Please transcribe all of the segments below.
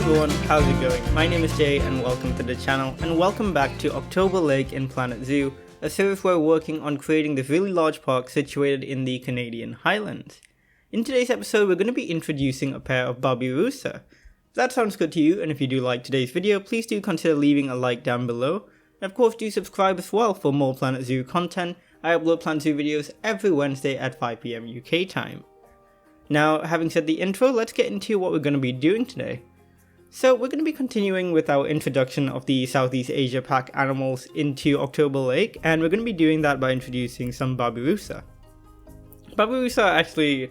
everyone, how's it going? My name is Jay and welcome to the channel, and welcome back to October Lake in Planet Zoo, a series where we're working on creating this really large park situated in the Canadian Highlands. In today's episode, we're going to be introducing a pair of Babirusa. If that sounds good to you, and if you do like today's video, please do consider leaving a like down below. And of course, do subscribe as well for more Planet Zoo content. I upload Planet Zoo videos every Wednesday at 5 PM UK time. Now, having said the intro, let's get into what we're going to be doing today. So we're going to be continuing with our introduction of the Southeast Asia pack animals into October Lake, and we're going to be doing that by introducing some Babirusa. Babirusa are actually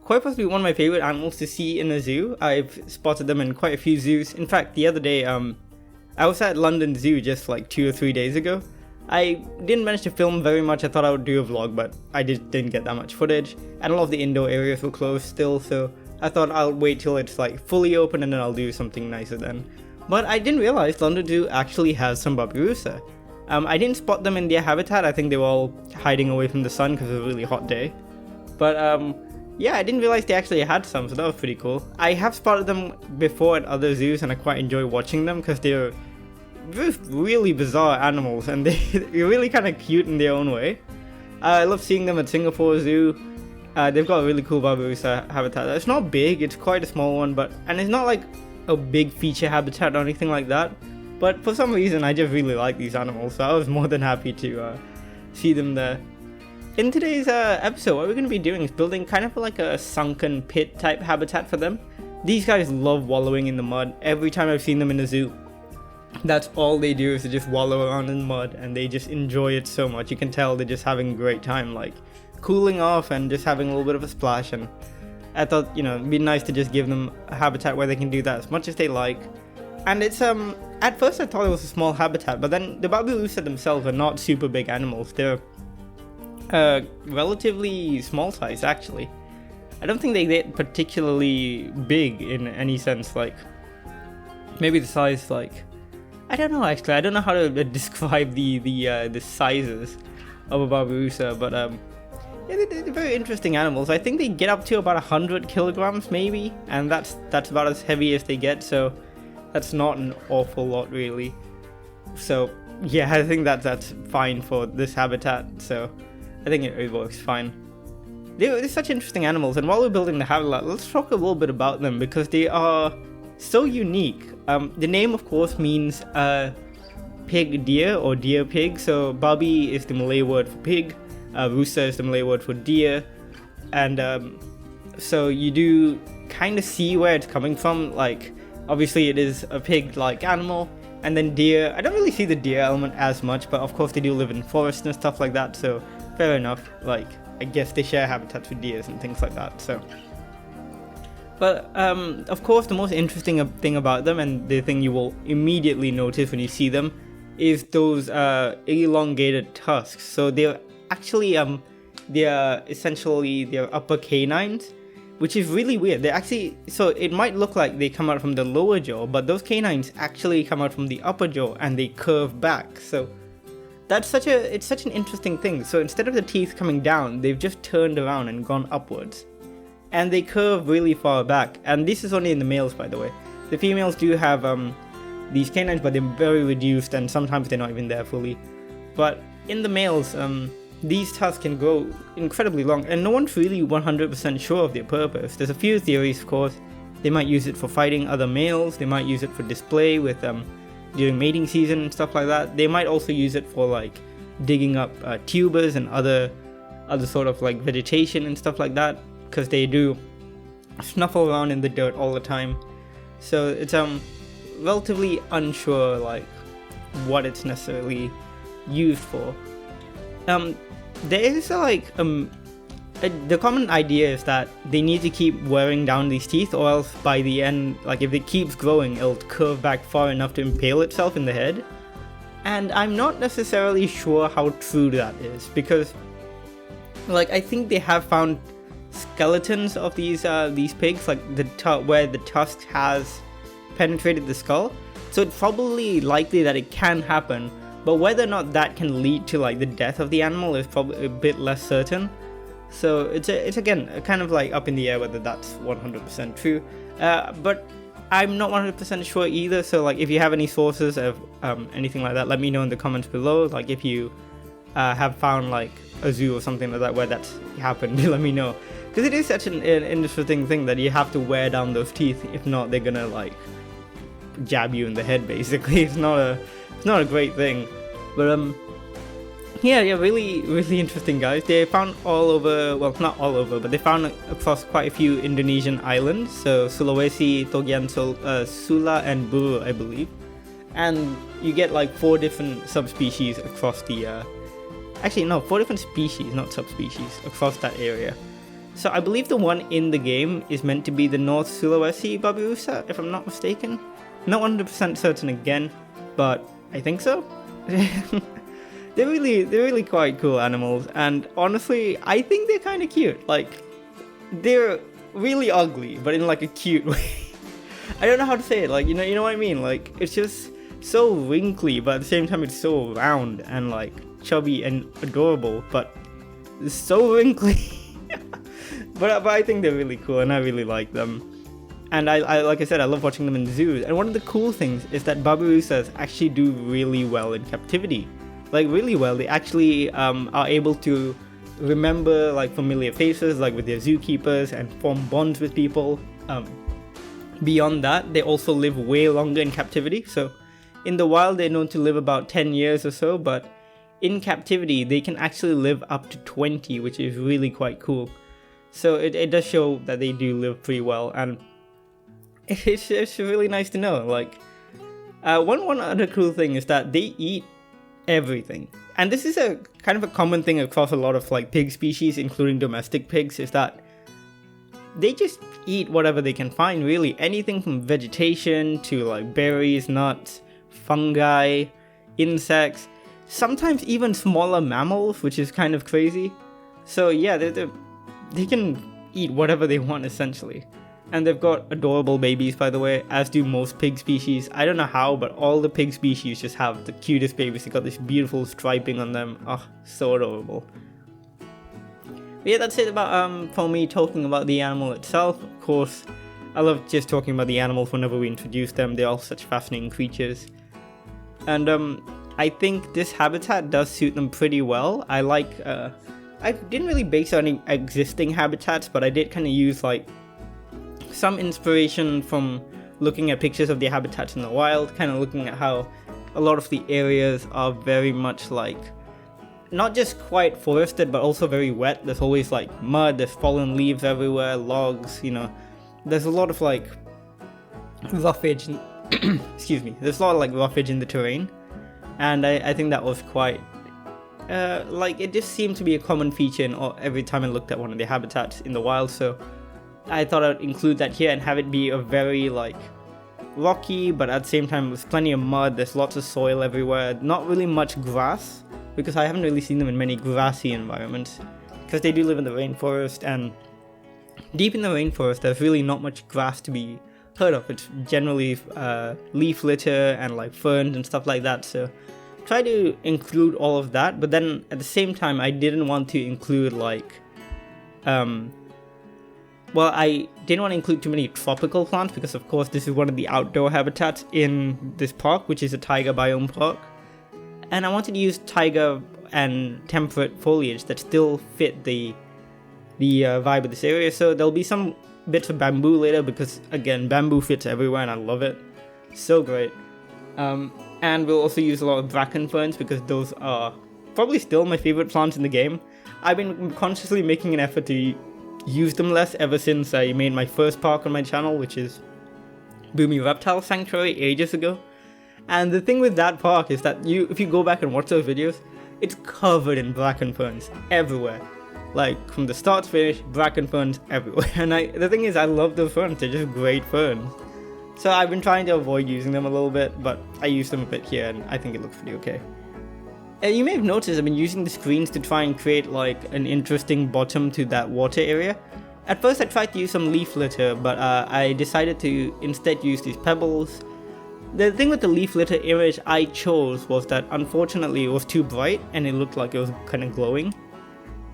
quite possibly one of my favorite animals to see in a zoo. I've spotted them in quite a few zoos. In fact, the other day, I was at London Zoo just like 2 or 3 days ago. I didn't manage to film very much. I thought I would do a vlog, but I just didn't get that much footage, and a lot of the indoor areas were closed still, so I thought I'll wait till it's like fully open and then I'll do something nicer then. But I didn't realize London Zoo actually has some Babirusa. I didn't spot them in their habitat. I think they were all hiding away from the sun because it was a really hot day. But yeah, I didn't realize they actually had some, so that was pretty cool. I have spotted them before at other zoos and I quite enjoy watching them because they're really bizarre animals and they're really kind of cute in their own way. I love seeing them at Singapore Zoo. They've got a really cool Babirusa habitat. It's not big, it's quite a small one, and it's not like a big feature habitat or anything like that. But for some reason, I just really like these animals, so I was more than happy to see them there. In today's episode, what we're going to be doing is building kind of like a sunken pit type habitat for them. These guys love wallowing in the mud. Every time I've seen them in the zoo, that's all they do is to just wallow around in the mud, and they just enjoy it so much. You can tell they're just having a great time, like cooling off and just having a little bit of a splash. And I thought, it'd be nice to just give them a habitat where they can do that as much as they like. And it's at first I thought it was a small habitat, but then the Babirusa themselves are not super big animals. They're relatively small size actually. I don't think they get particularly big in any sense, like maybe the size, like I don't know actually. I don't know how to describe the sizes of a Babirusa, but yeah, they're very interesting animals. I think they get up to about 100 kilograms maybe, and that's about as heavy as they get, so that's not an awful lot really. So yeah, I think that's fine for this habitat, so I think it works fine. They're such interesting animals, and while we're building the habitat, let's talk a little bit about them because they are so unique. The name of course means pig deer or deer pig, so Babi is the Malay word for pig. Rusa is the Malay word for deer, and so you do kind of see where it's coming from. Like, obviously it is a pig-like animal, and then deer, I don't really see the deer element as much, but of course they do live in forests and stuff like that, so fair enough. Like, I guess they share habitats with deers and things like that, so. But of course the most interesting thing about them, and the thing you will immediately notice when you see them, is those elongated tusks. So they're actually they're essentially their upper canines, which is really weird. They're actually, so it might look like they come out from the lower jaw, but those canines actually come out from the upper jaw and they curve back. So that's it's such an interesting thing. So instead of the teeth coming down, they've just turned around and gone upwards, and they curve really far back. And this is only in the males, by the way. The females do have these canines, but they're very reduced, and sometimes they're not even there fully. But in the males, these tusks can grow incredibly long, and no one's really 100% sure of their purpose. There's a few theories, of course. They might use it for fighting other males, they might use it for display with during mating season and stuff like that. They might also use it for like digging up tubers and other sort of like vegetation and stuff like that, because they do snuffle around in the dirt all the time. So it's relatively unsure like what it's necessarily used for. There is like the common idea is that they need to keep wearing down these teeth, or else by the end, like if it keeps growing, it'll curve back far enough to impale itself in the head. And I'm not necessarily sure how true that is, because like I think they have found skeletons of these pigs, like where the tusk has penetrated the skull. So it's probably likely that it can happen, but whether or not that can lead to like the death of the animal is probably a bit less certain. So it's again kind of like up in the air whether that's 100% true. But I'm not 100% sure either, so like if you have any sources of anything like that, let me know in the comments below. Like if you have found like a zoo or something like that where that's happened, let me know, because it is such an interesting thing that you have to wear down those teeth. If not, they're gonna like jab you in the head basically. It's not a great thing. But yeah, really interesting, guys. They found all over, well, not all over, but they found across quite a few Indonesian islands, so Sulawesi, Togian, Sula and Buru, I believe. And you get like 4 different subspecies across the actually no, 4 different species, not subspecies, across that area. So I believe the one in the game is meant to be the North Sulawesi Babirusa, if I'm not mistaken. Not 100% certain again, but I think so. They're really quite cool animals, and honestly, I think they're kind of cute. Like, they're really ugly, but in like a cute way. I don't know how to say it. Like, you know what I mean? Like, it's just so wrinkly, but at the same time, it's so round and like chubby and adorable, but it's so wrinkly. but I think they're really cool, and I really like them. And I like I said, I love watching them in zoos. And one of the cool things is that Babirusas actually do really well in captivity. Like really well. They actually are able to remember like familiar faces, like with their zookeepers, and form bonds with people. Beyond that, they also live way longer in captivity. So in the wild, they're known to live about 10 years or so, but in captivity, they can actually live up to 20, which is really quite cool. So it does show that they do live pretty well, and it's really nice to know. Like, one other cool thing is that they eat everything. And this is a kind of a common thing across a lot of like pig species, including domestic pigs, is that they just eat whatever they can find, really. Anything from vegetation to like berries, nuts, fungi, insects, sometimes even smaller mammals, which is kind of crazy. So yeah, they can eat whatever they want essentially. And they've got adorable babies, by the way, as do most pig species. I don't know how, but all the pig species just have the cutest babies. They got this beautiful striping on them. Oh, so adorable. But yeah, that's it about for me talking about the animal itself. Of course, I love just talking about the animals whenever we introduce them. They're all such fascinating creatures. And I think this habitat does suit them pretty well. I didn't really base on any existing habitats, but I did kind of use like some inspiration from looking at pictures of the habitats in the wild, kind of looking at how a lot of the areas are very much like not just quite forested, but also very wet. There's always like mud, there's fallen leaves everywhere, logs, you know. There's a lot of like roughage, excuse me, there's a lot of like roughage in the terrain. And I think that was quite, like it just seemed to be a common feature in every time I looked at one of the habitats in the wild. So I thought I'd include that here and have it be a very like rocky, but at the same time there's plenty of mud, there's lots of soil everywhere, not really much grass, because I haven't really seen them in many grassy environments, because they do live in the rainforest, and deep in the rainforest there's really not much grass to be heard of. It's generally leaf litter and like ferns and stuff like that, so try to include all of that. But then at the same time I didn't want to include like well, I didn't want to include too many tropical plants, because of course this is one of the outdoor habitats in this park, which is a taiga biome park. And I wanted to use taiga and temperate foliage that still fit the vibe of this area. So there'll be some bits of bamboo later, because again, bamboo fits everywhere and I love it. So great. And we'll also use a lot of bracken ferns, because those are probably still my favorite plants in the game. I've been consciously making an effort to use them less ever since I made my first park on my channel, which is Boomy Reptile Sanctuary, ages ago. And the thing with that park is that if you go back and watch those videos, it's covered in bracken ferns everywhere. Like from the start to finish, bracken ferns everywhere. And the thing is, I love those ferns, they're just great ferns. So I've been trying to avoid using them a little bit, but I use them a bit here and I think it looks pretty okay. You may have noticed I've been using the screens to try and create like an interesting bottom to that water area. At first I tried to use some leaf litter, but I decided to instead use these pebbles. The thing with the leaf litter image I chose was that unfortunately it was too bright and it looked like it was kind of glowing.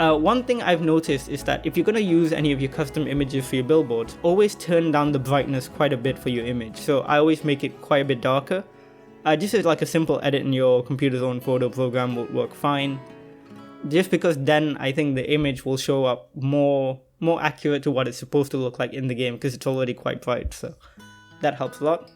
One thing I've noticed is that if you're going to use any of your custom images for your billboards, always turn down the brightness quite a bit for your image. So I always make it quite a bit darker. Just as like a simple edit in your computer's own photo program would work fine. Just because then I think the image will show up more accurate to what it's supposed to look like in the game, because it's already quite bright, so that helps a lot.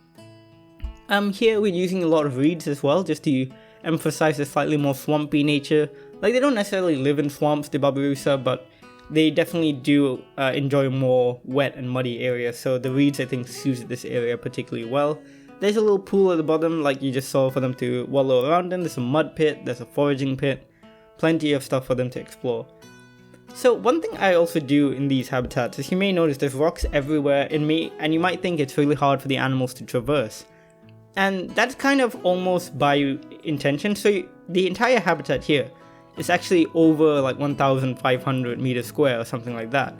Here we're using a lot of reeds as well, just to emphasize the slightly more swampy nature. Like, they don't necessarily live in swamps, the Babirusa, but they definitely do enjoy more wet and muddy areas, so the reeds I think suit this area particularly well. There's a little pool at the bottom, like you just saw, for them to wallow around in. There's a mud pit, there's a foraging pit, plenty of stuff for them to explore. So one thing I also do in these habitats is, you may notice there's rocks everywhere in me, and you might think it's really hard for the animals to traverse. And that's kind of almost by intention. So the entire habitat here is actually over like 1,500 meters square or something like that.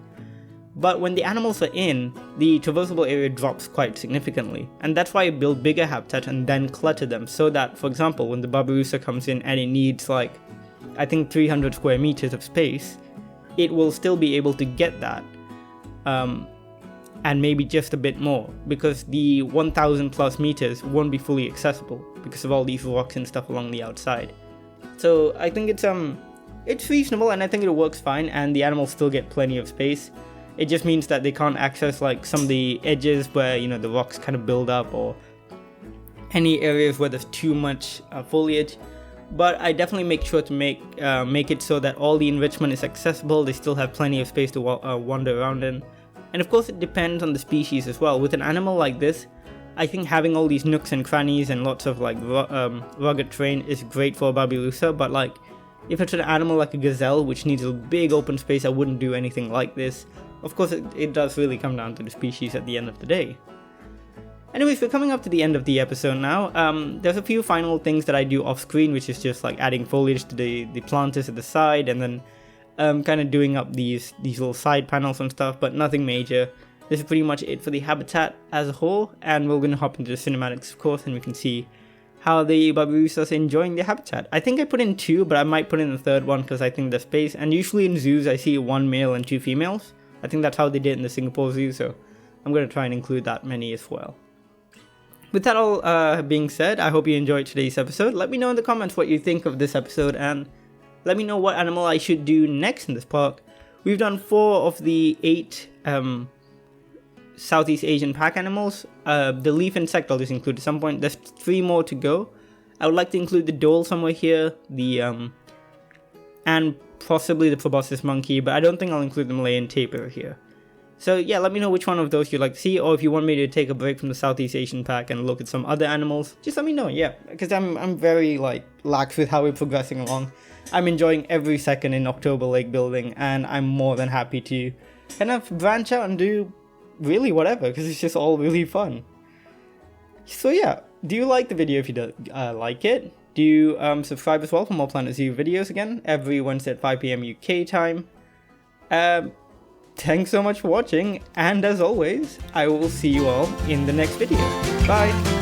But when the animals are in, the traversable area drops quite significantly. And that's why I build bigger habitats and then clutter them, so that, for example, when the Babirusa comes in and it needs like, I think 300 square meters of space, it will still be able to get that. And maybe just a bit more, because the 1,000 plus meters won't be fully accessible because of all these rocks and stuff along the outside. So I think it's reasonable, and I think it works fine, and the animals still get plenty of space. It just means that they can't access like some of the edges where, you know, the rocks kind of build up, or any areas where there's too much foliage. But I definitely make sure to make it so that all the enrichment is accessible. They still have plenty of space to wander around in. And of course it depends on the species as well. With an animal like this, I think having all these nooks and crannies and lots of like rugged terrain is great for a Babirusa, but like if it's an animal like a gazelle which needs a big open space, I wouldn't do anything like this. Of course it does really come down to the species at the end of the day. Anyways, we're coming up to the end of the episode now. There's a few final things that I do off screen, which is just like adding foliage to the planters at the side, and then kind of doing up these little side panels and stuff, but nothing major. This is pretty much it for the habitat as a whole, and we're going to hop into the cinematics, of course, and we can see how the Babirusas are enjoying the habitat. I think I put in 2, but I might put in the 3rd one because I think there's space, and usually in zoos I see 1 male and 2 females. I think that's how they did in the Singapore Zoo, so I'm going to try and include that many as well. With that all being said, I hope you enjoyed today's episode. Let me know in the comments what you think of this episode, and let me know what animal I should do next in this park. We've done 4 of the 8 Southeast Asian pack animals. The leaf insect I'll just include at some point. There's 3 more to go. I would like to include the dhole somewhere here, and possibly the proboscis monkey, but I don't think I'll include the Malayan tapir here. So yeah, let me know which one of those you'd like to see, or if you want me to take a break from the Southeast Asian pack and look at some other animals, just let me know, yeah, because I'm very like lax with how we're progressing along. I'm enjoying every second in October lake building, and I'm more than happy to kind of branch out and do really whatever, because it's just all really fun. So yeah, do you like the video? If you do like it, do you subscribe as well for more Planet Zoo videos again, every Wednesday at 5 PM UK time. Thanks so much for watching, and as always, I will see you all in the next video. Bye!